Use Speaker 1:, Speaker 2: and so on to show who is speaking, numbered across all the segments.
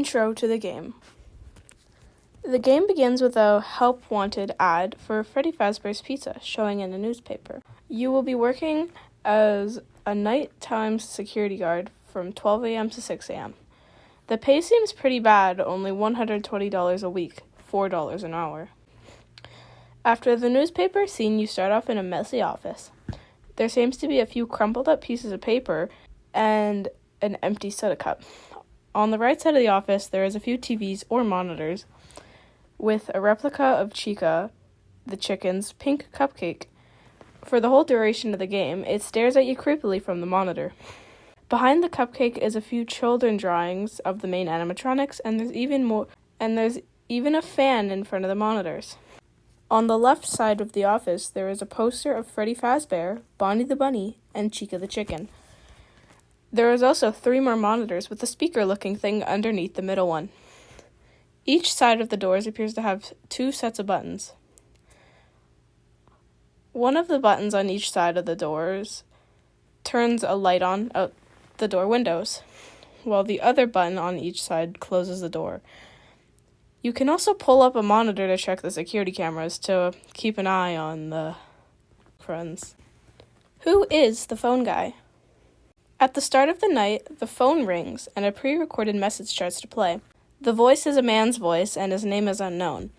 Speaker 1: Intro to the game. The game begins with a help wanted ad for Freddy Fazbear's Pizza showing in a newspaper. You will be working as a nighttime security guard from 12 a.m. to 6 a.m. The pay seems pretty bad, only $120 a week, $4 an hour. After the newspaper scene, you start off in a messy office. There seems to be a few crumpled up pieces of paper and an empty soda cup. On the right side of the office, there is a few TVs or monitors with a replica of Chica, the chicken's pink cupcake. For the whole duration of the game, it stares at you creepily from the monitor. Behind the cupcake is a few children drawings of the main animatronics, and there's even a fan in front of the monitors. On the left side of the office, there is a poster of Freddy Fazbear, Bonnie the Bunny, and Chica the Chicken. There is also 3 more monitors with a speaker-looking thing underneath the middle one. Each side of the doors appears to have 2 sets of buttons. One of the buttons on each side of the doors turns a light on out the door windows, while the other button on each side closes the door. You can also pull up a monitor to check the security cameras to keep an eye on the friends. Who is the phone guy? At the start of the night, the phone rings and a pre-recorded message starts to play. The voice is a man's voice and his name is unknown,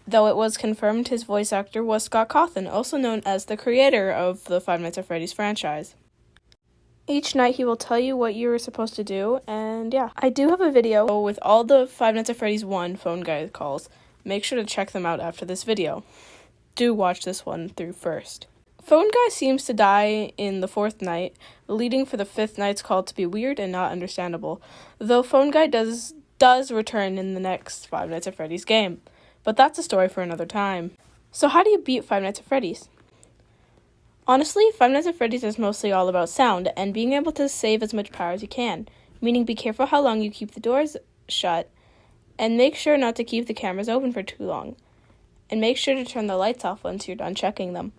Speaker 1: though it was confirmed his voice actor was Scott Cawthon, also known as the creator of the Five Nights at Freddy's franchise. Each night he will tell you what you are supposed to do, and yeah. I do have a video with all the Five Nights at Freddy's 1 phone guy calls. Make sure to check them out after this video. Do watch this one through first. Phone guy seems to die in the 4th night, leading for the 5th night's call to be weird and not understandable, though phone guy does return in the next Five Nights at Freddy's game. But that's a story for another time. So how do you beat Five Nights at Freddy's? Honestly, Five Nights at Freddy's is mostly all about sound and being able to save as much power as you can, meaning be careful how long you keep the doors shut, and make sure not to keep the cameras open for too long, and make sure to turn the lights off once you're done checking them.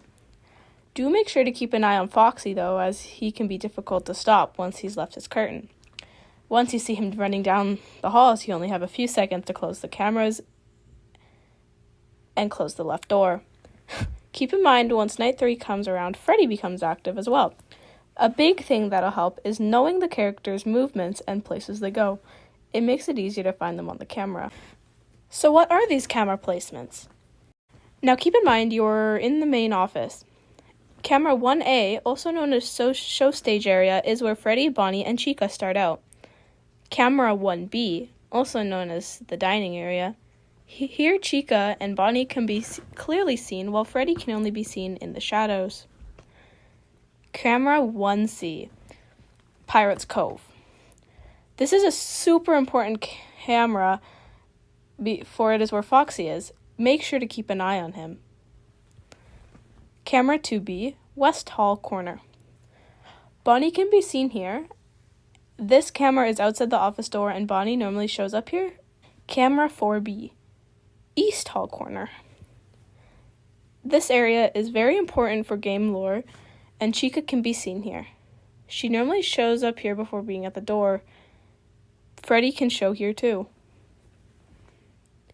Speaker 1: Do make sure to keep an eye on Foxy, though, as he can be difficult to stop once he's left his curtain. Once you see him running down the halls, you only have a few seconds to close the cameras and close the left door. Keep in mind, once night 3 comes around, Freddy becomes active as well. A big thing that'll help is knowing the characters' movements and places they go. It makes it easier to find them on the camera. So what are these camera placements? Now keep in mind you're in the main office. Camera 1A, also known as show stage area, is where Freddy, Bonnie, and Chica start out. Camera 1B, also known as the dining area, here Chica and Bonnie can be clearly seen, while Freddy can only be seen in the shadows. Camera 1C, Pirate's Cove. This is a super important camera, for it is where Foxy is. Make sure to keep an eye on him. Camera 2B, West Hall Corner. Bonnie can be seen here. This camera is outside the office door and Bonnie normally shows up here. Camera 4B, East Hall Corner. This area is very important for game lore, and Chica can be seen here. She normally shows up here before being at the door. Freddy can show here too.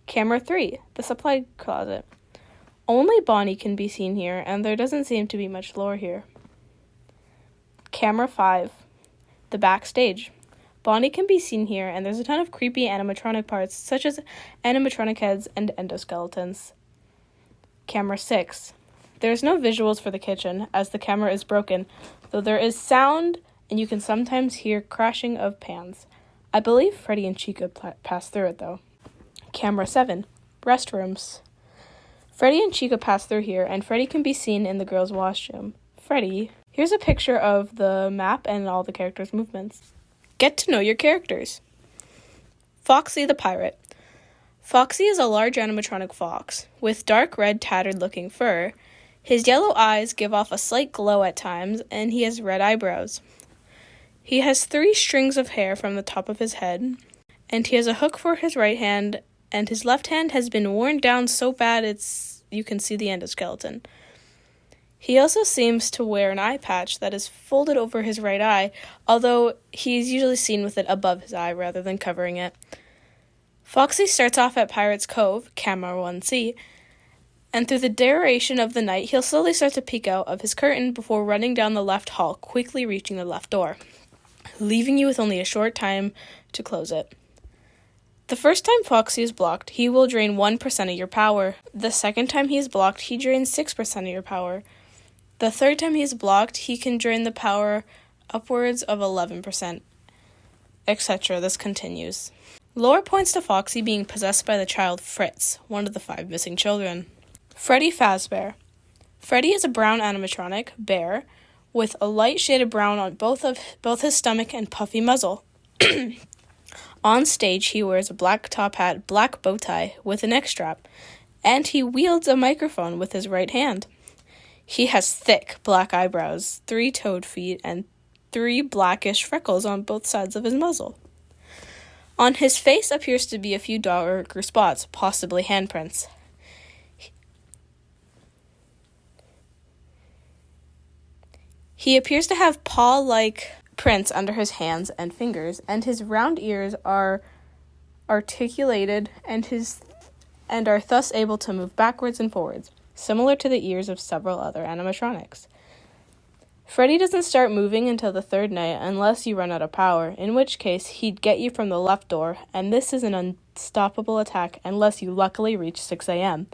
Speaker 1: Camera 3, the supply closet. Only Bonnie can be seen here, and there doesn't seem to be much lore here. Camera 5, the backstage. Bonnie can be seen here, and there's a ton of creepy animatronic parts, such as animatronic heads and endoskeletons. Camera 6. There's no visuals for the kitchen, as the camera is broken, though there is sound, and you can sometimes hear crashing of pans. I believe Freddy and Chica pass through it, though. Camera 7. Restrooms. Freddy and Chica pass through here, and Freddy can be seen in the girls' washroom. Freddy. Here's a picture of the map and all the characters' movements. Get to know your characters. Foxy the Pirate. Foxy is a large animatronic fox with dark red tattered-looking fur. His yellow eyes give off a slight glow at times, and he has red eyebrows. He has 3 strings of hair from the top of his head, and he has a hook for his right hand, and his left hand has been worn down so bad you can see the endoskeleton. He also seems to wear an eye patch that is folded over his right eye, although he is usually seen with it above his eye rather than covering it. Foxy starts off at Pirate's Cove, Camera 1C, and through the duration of the night, he'll slowly start to peek out of his curtain before running down the left hall, quickly reaching the left door, leaving you with only a short time to close it. The first time Foxy is blocked, he will drain 1% of your power. The second time he is blocked, he drains 6% of your power. The third time he is blocked, he can drain the power upwards of 11%, etc. This continues. Lore points to Foxy being possessed by the child Fritz, one of the 5 missing children. Freddy Fazbear. Freddy is a brown animatronic bear with a light shade of brown on both his stomach and puffy muzzle. On stage, he wears a black top hat, black bow tie with a neck strap, and he wields a microphone with his right hand. He has thick black eyebrows, 3 toed feet, and 3 blackish freckles on both sides of his muzzle. On his face appears to be a few darker spots, possibly handprints. He appears to have paw-like prints under his hands and fingers, and his round ears are articulated and are thus able to move backwards and forwards, similar to the ears of several other animatronics. Freddy doesn't start moving until the 3rd night unless you run out of power, in which case he'd get you from the left door, and this is an unstoppable attack unless you luckily reach 6 a.m.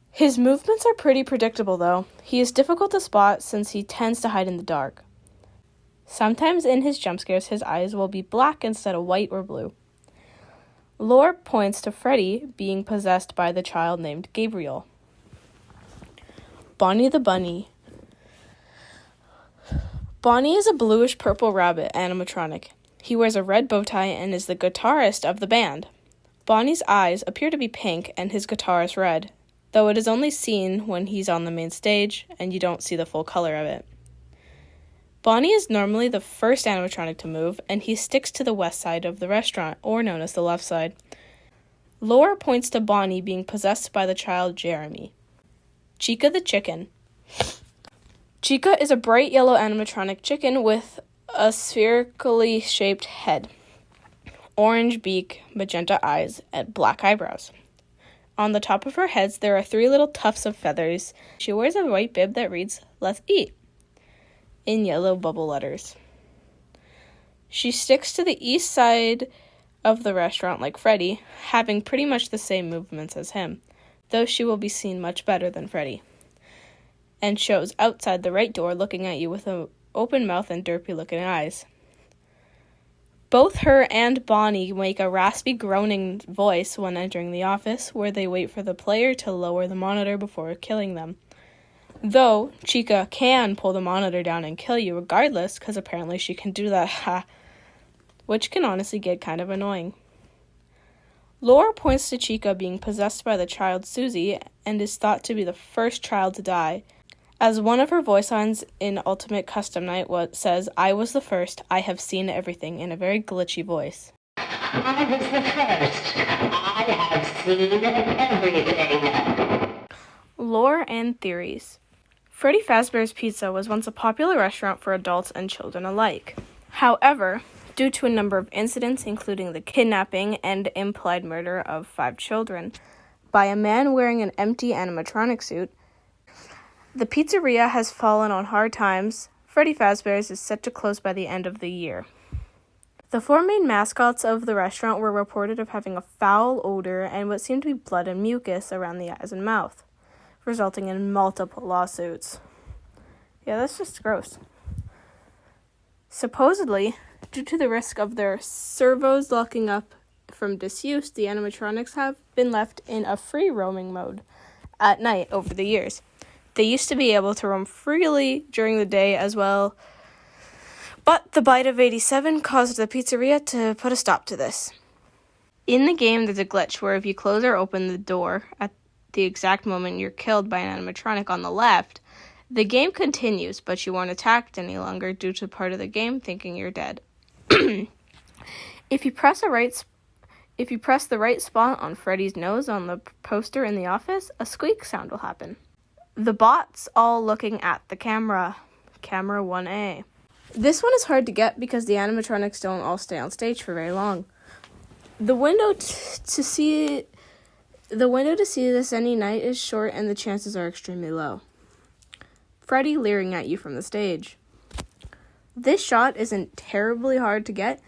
Speaker 1: His movements are pretty predictable, though. He is difficult to spot since he tends to hide in the dark. Sometimes in his jump scares, his eyes will be black instead of white or blue. Lore points to Freddy being possessed by the child named Gabriel. Bonnie the Bunny. Bonnie is a bluish-purple rabbit animatronic. He wears a red bow tie and is the guitarist of the band. Bonnie's eyes appear to be pink and his guitar is red, though it is only seen when he's on the main stage and you don't see the full color of it. Bonnie is normally the first animatronic to move, and he sticks to the west side of the restaurant, or known as the left side. Lore points to Bonnie being possessed by the child Jeremy. Chica the Chicken. Chica is a bright yellow animatronic chicken with a spherically shaped head, orange beak, magenta eyes, and black eyebrows. On the top of her head, there are 3 little tufts of feathers. She wears a white bib that reads, "Let's eat," in yellow bubble letters. She sticks to the east side of the restaurant like Freddy, having pretty much the same movements as him, though she will be seen much better than Freddy, and shows outside the right door looking at you with an open mouth and derpy-looking eyes. Both her and Bonnie make a raspy groaning voice when entering the office, where they wait for the player to lower the monitor before killing them. Though Chica can pull the monitor down and kill you regardless, because apparently she can do that, which can honestly get kind of annoying. Lore points to Chica being possessed by the child Susie and is thought to be the first child to die, as one of her voice lines in Ultimate Custom Night says, "I was the first, I have seen everything," in a very glitchy voice.
Speaker 2: I was the first, I have seen everything.
Speaker 1: Lore and theories. Freddy Fazbear's Pizza was once a popular restaurant for adults and children alike. However, due to a number of incidents, including the kidnapping and implied murder of 5 children by a man wearing an empty animatronic suit, the pizzeria has fallen on hard times. Freddy Fazbear's is set to close by the end of the year. The 4 main mascots of the restaurant were reported of having a foul odor and what seemed to be blood and mucus around the eyes and mouth, resulting in multiple lawsuits. Yeah, that's just gross. Supposedly, due to the risk of their servos locking up from disuse, the animatronics have been left in a free roaming mode at night over the years. They used to be able to roam freely during the day as well, but the bite of 87 caused the pizzeria to put a stop to this. In the game, there's a glitch where if you close or open the door at the exact moment you're killed by an animatronic on the left, the game continues, but you aren't attacked any longer due to part of the game thinking you're dead. If you press the right spot on Freddy's nose on the poster in the office, a squeak sound will happen. The bots all looking at the camera 1A. This one is hard to get because the animatronics don't all stay on stage for very long. The window to see this any night is short and the chances are extremely low. Freddy leering at you from the stage. This shot isn't terribly hard to get.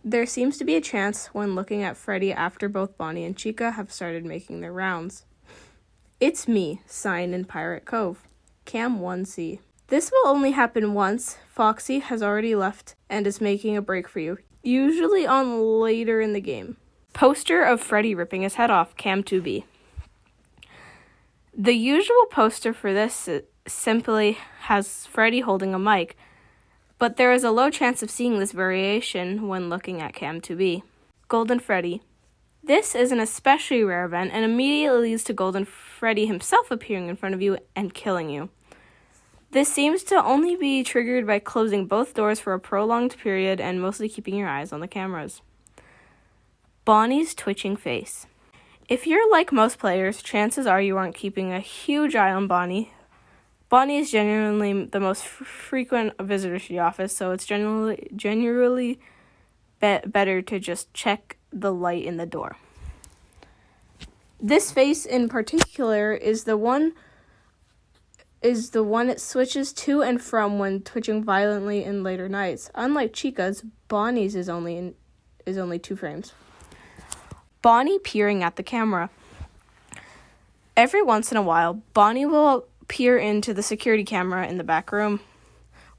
Speaker 1: There seems to be a chance when looking at Freddy after both Bonnie and Chica have started making their rounds. It's me, sign in Pirate Cove. Cam 1C. This will only happen once. Foxy has already left and is making a break for you, usually on later in the game. Poster of Freddy ripping his head off, Cam 2B. The usual poster for this simply has Freddy holding a mic, but there is a low chance of seeing this variation when looking at Cam 2B. Golden Freddy. This is an especially rare event and immediately leads to Golden Freddy himself appearing in front of you and killing you. This seems to only be triggered by closing both doors for a prolonged period and mostly keeping your eyes on the cameras. Bonnie's twitching face. If you're like most players, chances are you aren't keeping a huge eye on Bonnie. Bonnie is genuinely the most frequent visitor to the office, so it's generally better to just check the light in the door. This face in particular is the one it switches to and from when twitching violently in later nights. Unlike Chica's, Bonnie's is only 2 frames. Bonnie peering at the camera. Every once in a while, Bonnie will peer into the security camera in the back room.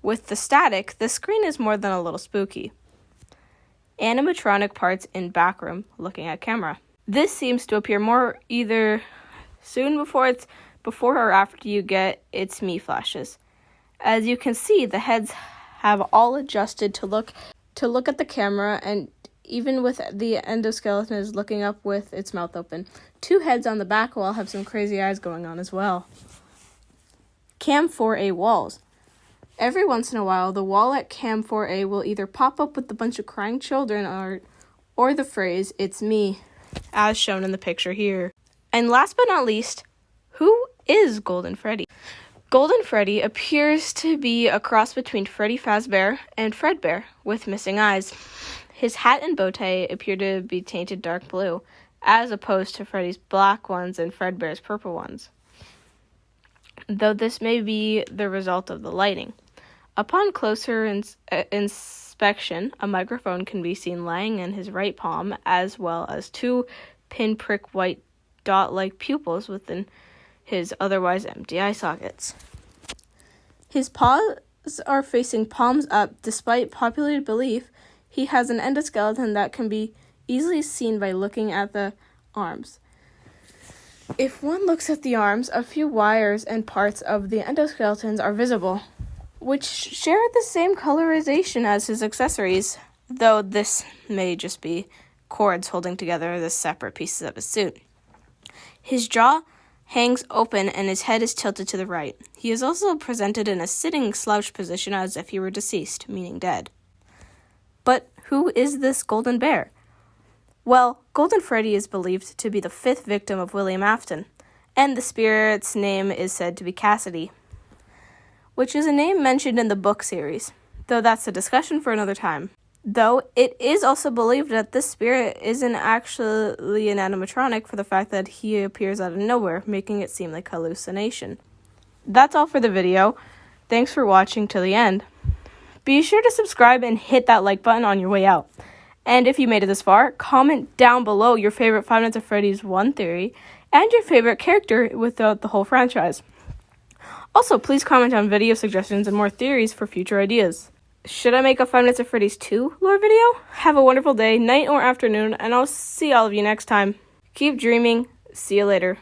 Speaker 1: With the static, the screen is more than a little spooky. Animatronic parts in back room, looking at camera. This seems to appear more either soon before or after you get It's Me flashes. As you can see, the heads have all adjusted to look at the camera, and even with the endoskeleton is looking up with its mouth open. 2 heads on the back wall have some crazy eyes going on as well. Cam 4A walls. Every once in a while, the wall at Cam 4A will either pop up with a bunch of crying children art or the phrase, "It's me," as shown in the picture here. And last but not least, who is Golden Freddy? Golden Freddy appears to be a cross between Freddy Fazbear and Fredbear, with missing eyes. His hat and bow tie appear to be tainted dark blue, as opposed to Freddy's black ones and Fredbear's purple ones, though this may be the result of the lighting. Upon closer inspection, a microphone can be seen lying in his right palm, as well as 2 pinprick white dot-like pupils within his otherwise empty eye sockets. His paws are facing palms up. Despite popular belief, he has an endoskeleton that can be easily seen by looking at the arms. If one looks at the arms, a few wires and parts of the endoskeletons are visible, which share the same colorization as his accessories, though this may just be cords holding together the separate pieces of his suit. His jaw hangs open and his head is tilted to the right. He is also presented in a sitting slouch position as if he were deceased, meaning dead. But who is this Golden Bear? Well, Golden Freddy is believed to be the 5th victim of William Afton, and the spirit's name is said to be Cassidy, which is a name mentioned in the book series, though that's a discussion for another time. Though it is also believed that this spirit isn't actually an animatronic for the fact that he appears out of nowhere, making it seem like hallucination. That's all for the video. Thanks for watching till the end. Be sure to subscribe and hit that like button on your way out. And if you made it this far, comment down below your favorite Five Nights at Freddy's 1 theory and your favorite character without the whole franchise. Also, please comment on video suggestions and more theories for future ideas. Should I make a Five Nights at Freddy's 2 lore video? Have a wonderful day, night or afternoon, and I'll see all of you next time. Keep dreaming. See you later.